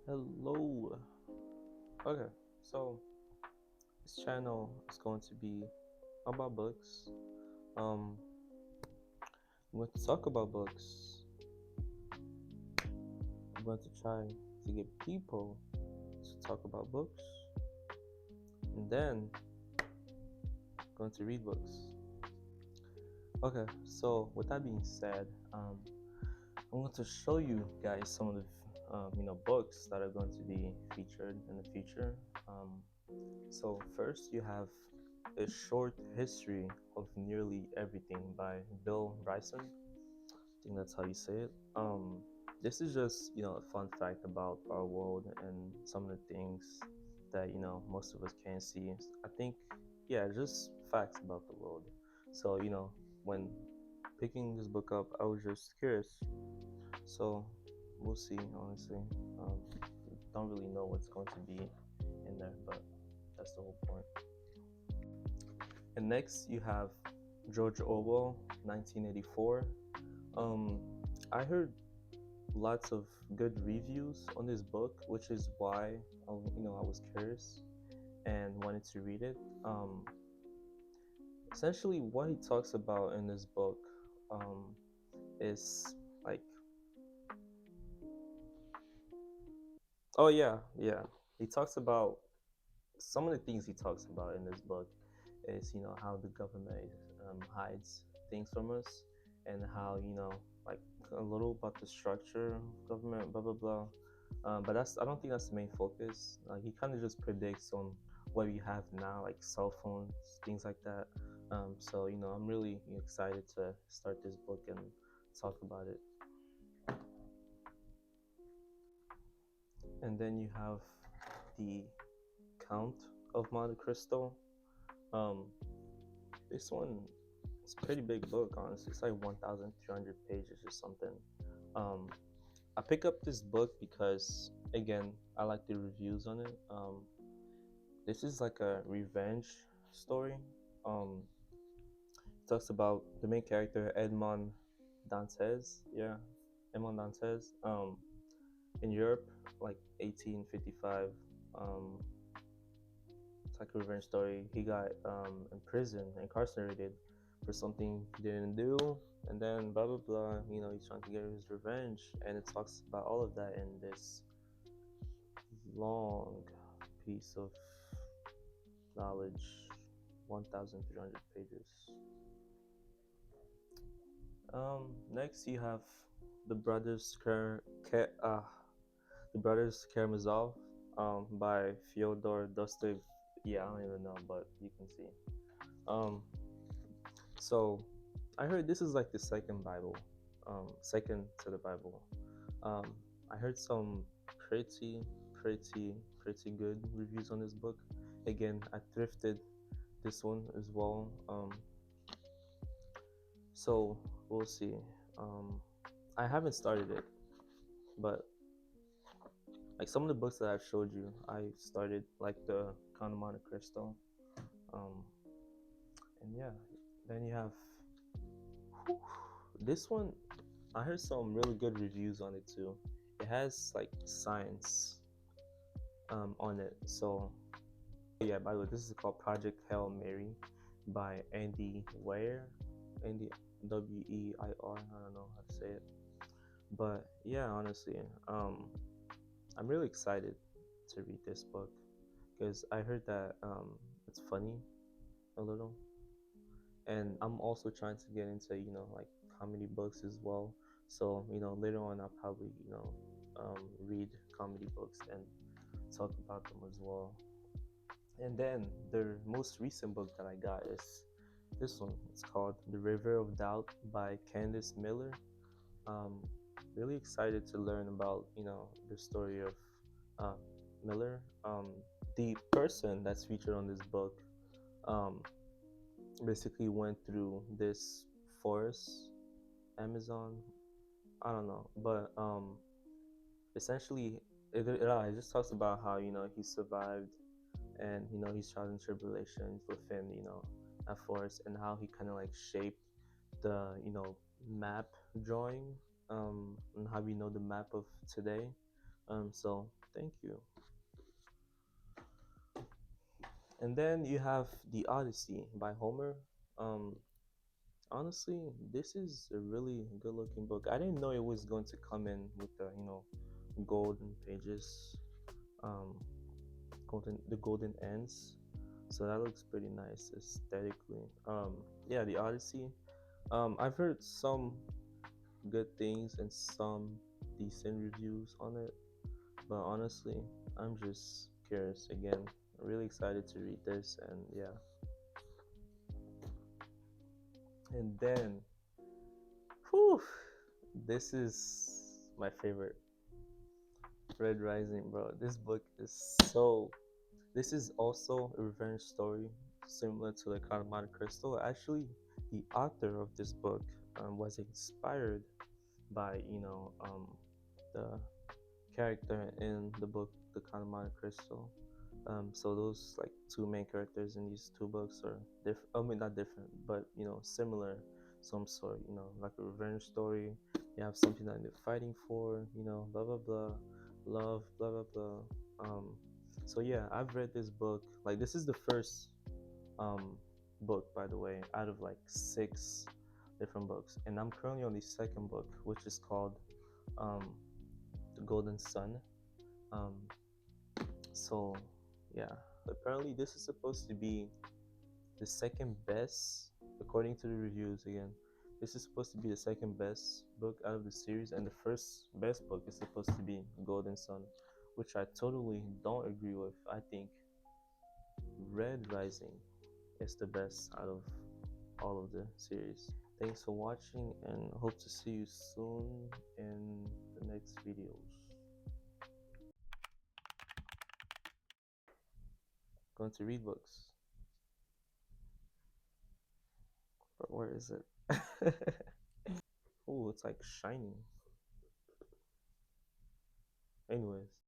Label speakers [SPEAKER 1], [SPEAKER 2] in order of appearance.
[SPEAKER 1] Hello. Okay, so this channel is going to be about books. Um, I'm going to talk about books. I'm going to try to get people to talk about books, and then I'm going to read books. Okay, so with that being said, I'm going to show you guys some of the books that are going to be featured in the future. Um, so first, you have A Short History of Nearly Everything by Bill Bryson. I think that's how you say it. This is just a fun fact about our world and some of the things that most of us can't see. I think, yeah, just facts about the world. So when picking this book up, I was just curious. So we'll see. Honestly, don't really know what's going to be in there, but that's the whole point. And next, you have George Orwell, 1984. I heard lots of good reviews on this book, which is why I was curious and wanted to read it. Essentially, what he talks about in this book um, is like, oh yeah, he talks about some of the things he talks about in this book is how the government hides things from us, and how like a little about the structure of government, blah blah blah. But I don't think that's the main focus. He kind of just predicts on what we have now, like cell phones, things like that. So I'm really excited to start this book and talk about it. And then you have the Count of Monte Cristo. um This one is a pretty big book, honestly. It's like 1,300 pages or something. Um, I pick up this book because, again, I like the reviews on it. This is like a revenge story. It talks about the main character, Edmond Dantes. Yeah, Edmond Dantes. In Europe, like 1855. Um, it's like a revenge story. He got imprisoned, incarcerated for something he didn't do, and then blah blah blah. He's trying to get his revenge, and it talks about all of that in this long piece of knowledge, 1,300 pages. Next you have the brothers the brothers Karamazov, by Fyodor Dostoevsky. Yeah, I don't even know, but you can see. Um, So I heard this is like the second Bible, second to the Bible. Um, I heard some pretty good reviews on this book. Again, I thrifted this one as well. So we'll see. Um, I haven't started it, but like some of the books that I've showed you, I started like the Count of Monte Cristo. Um, and yeah, then you have this one. I heard some really good reviews on it too. It has like science on it. So yeah, by the way, this is called Project Hail Mary by Andy Weir. Andy Weir. I don't know how to say it. But yeah, honestly, I'm really excited to read this book because I heard that it's funny a little, and I'm also trying to get into like comedy books as well. So later on I'll probably read comedy books and talk about them as well. And then the most recent book that I got is this one. It's called The River of Doubt by Candice Miller. um, really excited to learn about the story of uh, Miller. The person that's featured on this book um, basically went through this forest, Amazon. I don't know, but essentially, it just talks about how he survived, and his trials and tribulations within at forest, and how he kind of like shaped the map drawing, and how we know the map of today. So thank you. And then you have The Odyssey by Homer. Um, Honestly, this is a really good looking book. I didn't know it was going to come in with the, golden pages, um, golden ends. So that looks pretty nice aesthetically. Yeah, The Odyssey. I've heard some good things and some decent reviews on it, but honestly, I'm just curious again. I'm really excited to read this, and yeah. And then, whew, this is my favorite, Red Rising, bro. This book is so. This is also a revenge story similar to the Count of Monte Cristo. Actually, the author of this book was inspired by the character in the book The Count of Monte Cristo. So those like two main characters in these two books are different. I mean, not different, but similar, some sort. Like a revenge story. You have something that they're fighting for. Blah blah blah, love, blah blah blah. So yeah, I've read this book. Like this is the first um book, by the way, out of like six different books, and I'm currently on the second book, which is called um The Golden Sun. Um, so yeah, apparently this is supposed to be the second best, according to the reviews again. This is supposed to be the second best book out of the series, and the first best book is supposed to be Golden Sun, which I totally don't agree with. I think Red Rising is the best out of all of the series. Thanks for watching, and hope to see you soon in the next videos. Going to read books. But where is it? Oh, it's like shining. Anyways.